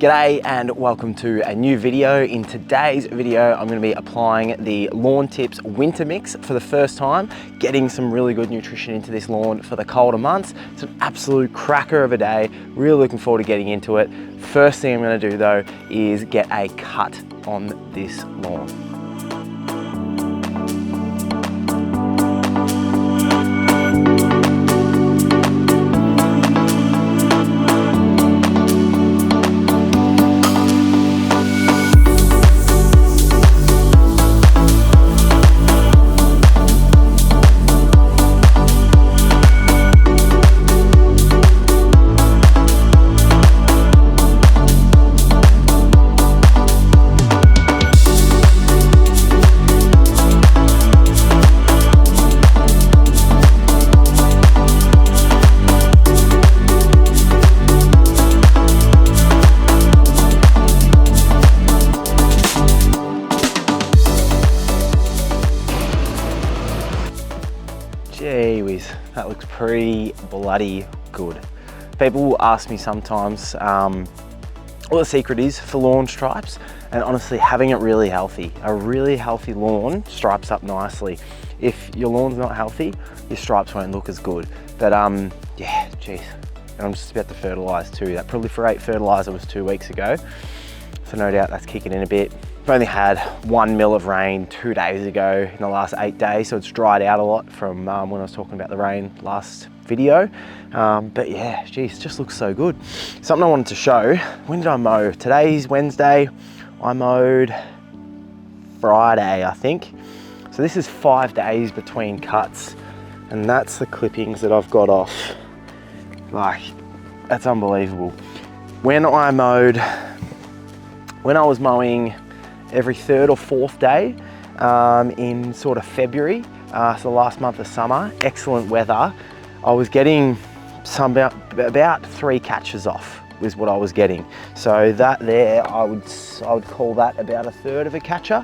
G'day and welcome to a new video. In today's video, I'm going to be applying the Lawn Tips Winter Mix for the first time, getting some really good nutrition into this lawn for the colder months. It's an absolute cracker of a day. Really looking forward to getting into it. First thing I'm going to do though is get a cut on this lawn. Gee whiz, that looks pretty bloody good. People will ask me sometimes what the secret is for lawn stripes, and honestly, having it really healthy. A really healthy lawn stripes up nicely. If your lawn's not healthy, your stripes won't look as good. But yeah, geez, and I'm just about to fertilise too. That Proliferate fertiliser was 2 weeks ago, so no doubt that's kicking in a bit. I've only had 1 mil of rain 2 days ago in the last 8 days, so it's dried out a lot from when I was talking about the rain last video. But yeah, geez, it just looks so good. Something I wanted to show, when did I mow? Today's Wednesday, I mowed Friday, I think. So this is 5 days between cuts, and that's the clippings that I've got off. Like, that's unbelievable. When I was mowing every third or fourth day in sort of February, so the last month of summer, excellent weather, I was getting about 3 catches off was what I was getting. So that there, I would call that about a third of a catcher,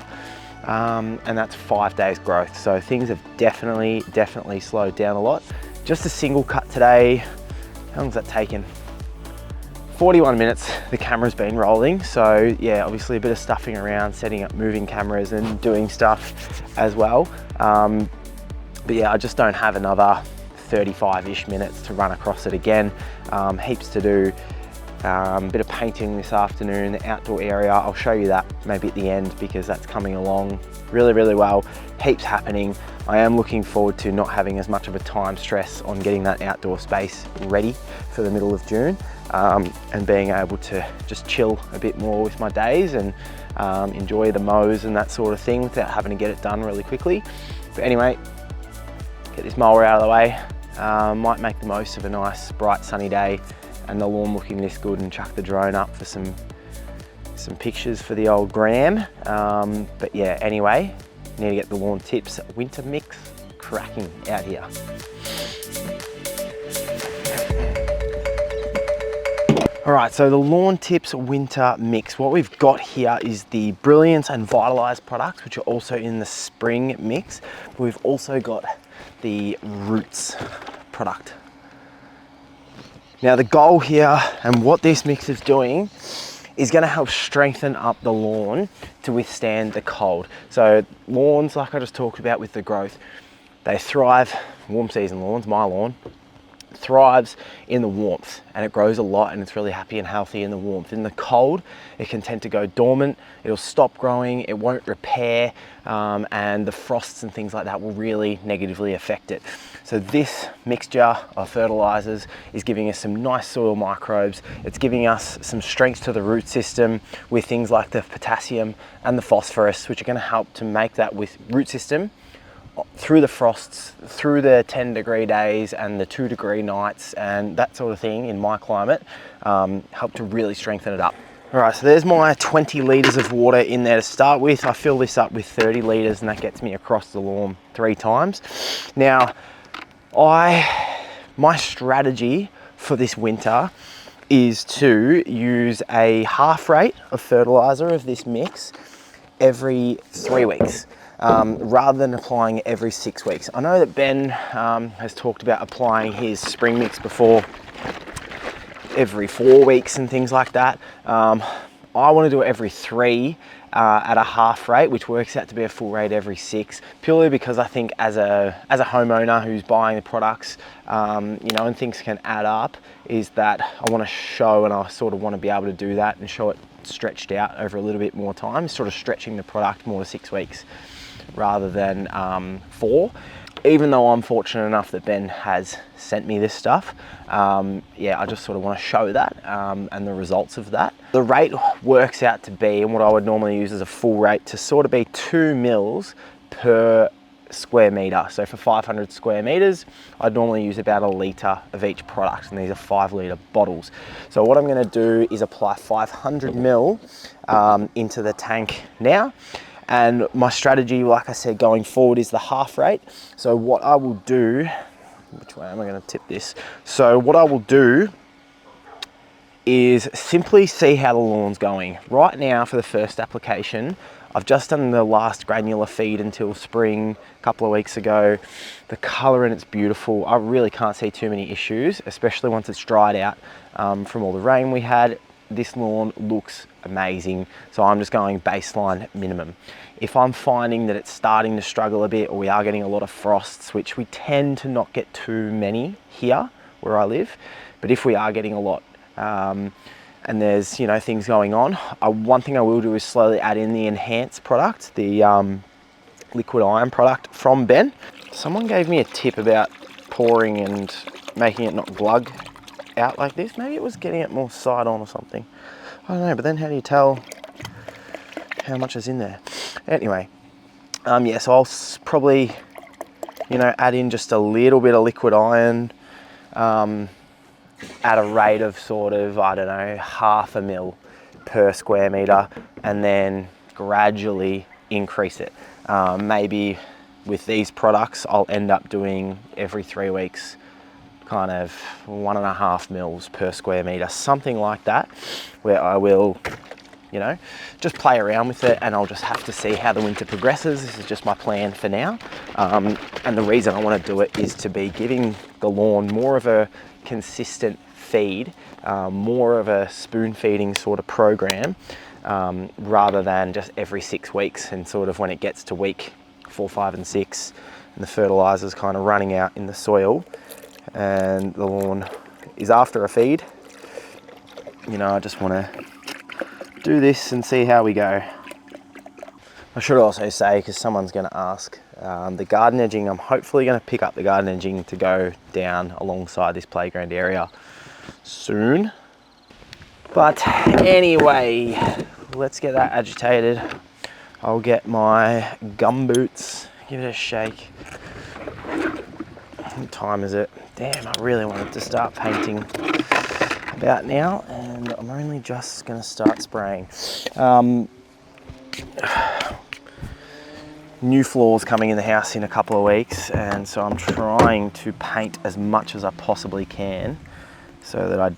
and that's 5 days growth. So things have definitely slowed down a lot. Just a single cut today, how long's that taken? 41 minutes the camera's been rolling, so yeah, obviously a bit of stuffing around, setting up moving cameras and doing stuff as well. But yeah, I just don't have another 35-ish minutes to run across it again. Heaps to do, bit of painting this afternoon, the outdoor area. I'll show you that maybe at the end because that's coming along really well. Heaps happening. I am looking forward to not having as much of a time stress on getting that outdoor space ready for the middle of June, and being able to just chill a bit more with my days and enjoy the mows and that sort of thing without having to get it done really quickly. But anyway, get this mower out of the way. Might make the most of a nice bright sunny day and the lawn looking this good and chuck the drone up for some pictures for the old gram. But yeah, anyway, need to get the Lawn Tips Winter Mix cracking out here. All right, so the Lawn Tips Winter Mix, what we've got here is the Brilliance and Vitalize products, which are also in the spring mix. But we've also got the Roots product. Now the goal here and what this mix is doing is going to help strengthen up the lawn to withstand the cold. So lawns, like I just talked about with the growth, they thrive, warm season lawns, my lawn, thrives in the warmth, and it grows a lot and it's really happy and healthy in the warmth. In the cold, it can tend to go dormant, it'll stop growing, it won't repair, and the frosts and things like that will really negatively affect it. So this mixture of fertilizers is giving us some nice soil microbes. It's giving us some strength to the root system with things like the potassium and the phosphorus, which are going to help to make that with root system through the frosts, through the 10-degree days and the 2-degree nights and that sort of thing in my climate, help to really strengthen it up. All right, so there's my 20 litres of water in there to start with. I fill this up with 30 litres and that gets me across the lawn 3 times. Now, my strategy for this winter is to use a half rate of fertilizer of this mix every 3 weeks. Rather than applying every 6 weeks. I know that Ben has talked about applying his spring mix before every 4 weeks and things like that. I want to do it every 3 at a half rate, which works out to be a full rate every 6, purely because I think as a homeowner who's buying the products, you know, and things can add up, is that I want to show, and I sort of want to be able to do that and show it stretched out over a little bit more time, sort of stretching the product more to 6 weeks rather than 4. Even though I'm fortunate enough that Ben has sent me this stuff, yeah, I just sort of want to show that and the results of that. The rate works out to be, and what I would normally use as a full rate, to sort of be 2 mils per square meter. So for 500 square meters, I'd normally use about 1 litre of each product, and these are 5 litre bottles. So what I'm going to do is apply 500 mil into the tank now. And my strategy, like I said, going forward is the half rate. So what I will do, which way am I going to tip this? So what I will do is simply see how the lawn's going. Right now, for the first application, I've just done the last granular feed until spring a couple of weeks ago. The colour in it's beautiful. I really can't see too many issues, especially once it's dried out from all the rain we had. This lawn looks amazing. So I'm just going baseline minimum. If I'm finding that it's starting to struggle a bit, or we are getting a lot of frosts, which we tend to not get too many here where I live, but if we are getting a lot, and there's, you know, things going on, one thing I will do is slowly add in the Enhance product, the liquid iron product from Ben. Someone gave me a tip about pouring and making it not glug out like this. Maybe it was getting it more side on or something. I don't know, but then how do you tell how much is in there? Anyway, yeah, so I'll probably, you know, add in just a little bit of liquid iron at a rate of sort of, I don't know, 0.5 mil per square meter, and then gradually increase it. Maybe with these products, I'll end up doing every 3 weeks, kind of 1.5 mils per square meter, something like that, where I will, you know, just play around with it, and I'll just have to see how the winter progresses. This is just my plan for now. And the reason I want to do it is to be giving the lawn more of a consistent feed, more of a spoon feeding sort of program, rather than just every 6 weeks, and sort of when it gets to week 4, 5 and 6 and the fertilizer's kind of running out in the soil and the lawn is after a feed, you know, I just want to do this and see how we go. I should also say, because someone's going to ask, the garden edging, I'm hopefully going to pick up the garden edging to go down alongside this playground area soon. But anyway, let's get that agitated. I'll get my gum boots, give it a shake. What time is it? Damn, I really wanted to start painting about now, and I'm only just going to start spraying. New floors coming in the house in a couple of weeks, and so I'm trying to paint as much as I possibly can so that I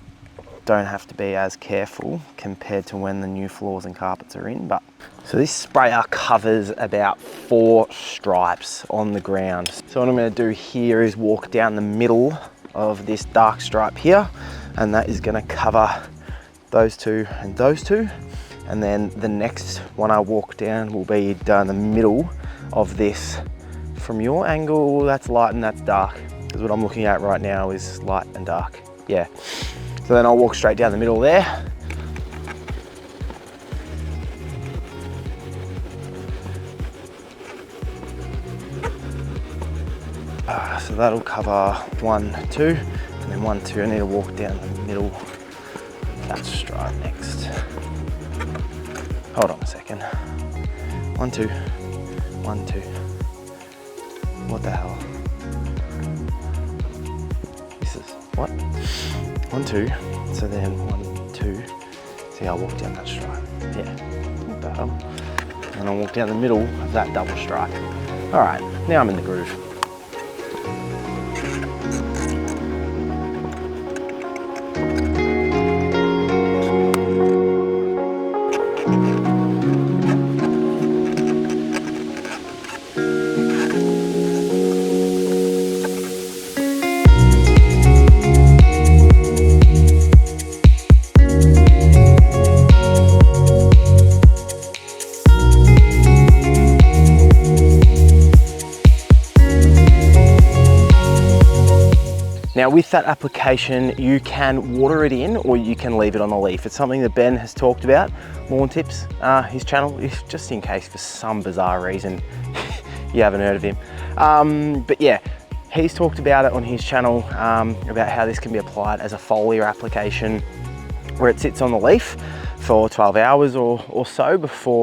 don't have to be as careful compared to when the new floors and carpets are in. But so this sprayer covers about 4 stripes on the ground. So what I'm going to do here is walk down the middle of this dark stripe here, and that is going to cover those 2 and those 2. And then the next one I walk down will be down the middle of this. From your angle, that's light and that's dark, because what I'm looking at right now is light and dark. Yeah. So then I'll walk straight down the middle there. So that'll cover 1, 2, and then 1, 2. I need to walk down the middle of that stripe next. Hold on a second. 1, 2, 1, 2. What the hell? This is what? 1, 2. So then 1, 2. See, I'll walk down that stripe. Yeah. What the hell? And I'll walk down the middle of that double stripe. All right. Now I'm in the groove. Now with that application, you can water it in or you can leave it on the leaf. It's something that Ben has talked about, Lawn Tips, his channel, just in case for some bizarre reason you haven't heard of him. But yeah, he's talked about it on his channel, about how this can be applied as a foliar application where it sits on the leaf for 12 hours or so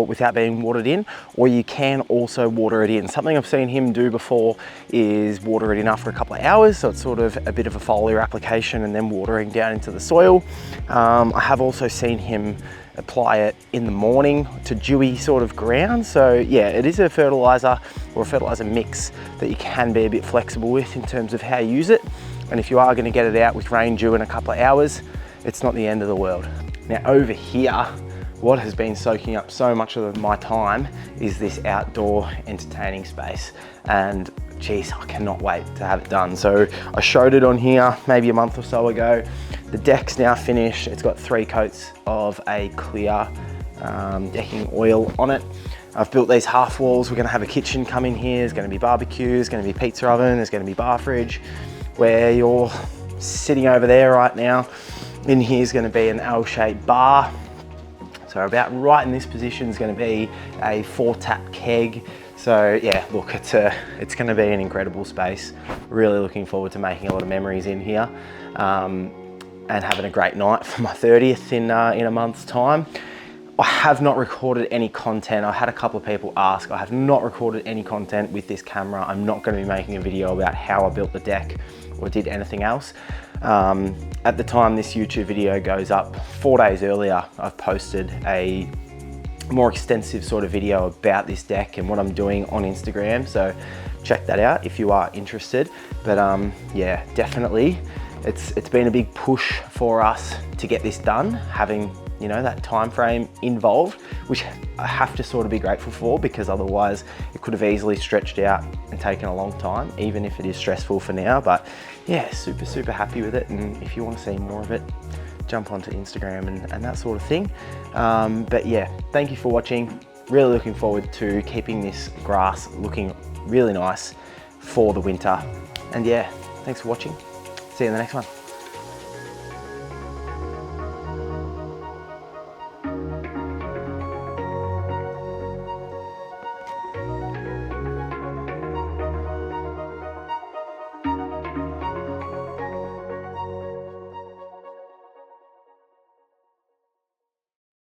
without being watered in, or you can also water it in. Something I've seen him do before is water it in after a couple of hours, so it's sort of a bit of a foliar application and then watering down into the soil. I have also seen him apply it in the morning to dewy sort of ground. So yeah, it is a fertilizer or a fertilizer mix that you can be a bit flexible with in terms of how you use it. And if you are going to get it out with rain due in a couple of hours, it's not the end of the world. Now over here, what has been soaking up so much of my time is this outdoor entertaining space. And geez, I cannot wait to have it done. So I showed it on here maybe a month or so ago. The deck's now finished. It's got 3 coats of a clear decking oil on it. I've built these half walls. We're gonna have a kitchen come in here. There's gonna be barbecue, there's gonna be pizza oven, there's gonna be bar fridge. Where you're sitting over there right now, in here is gonna be an L-shaped bar. So about right in this position is gonna be a 4-tap keg. So yeah, look, it's gonna be an incredible space. Really looking forward to making a lot of memories in here and having a great night for my 30th in a month's time. I have not recorded any content. I had a couple of people ask. I have not recorded any content with this camera. I'm not gonna be making a video about how I built the deck or did anything else. At the time this YouTube video goes up, 4 days earlier, I've posted a more extensive sort of video about this deck and what I'm doing on Instagram. So check that out if you are interested. But yeah, definitely, it's been a big push for us to get this done, having, you know, that time frame involved, which I have to sort of be grateful for, because otherwise it could have easily stretched out and taken a long time, even if it is stressful for now. But yeah, super happy with it. And if you want to see more of it, jump onto Instagram and that sort of thing. But yeah, thank you for watching. Really looking forward to keeping this grass looking really nice for the winter. And yeah, thanks for watching. See you in the next one.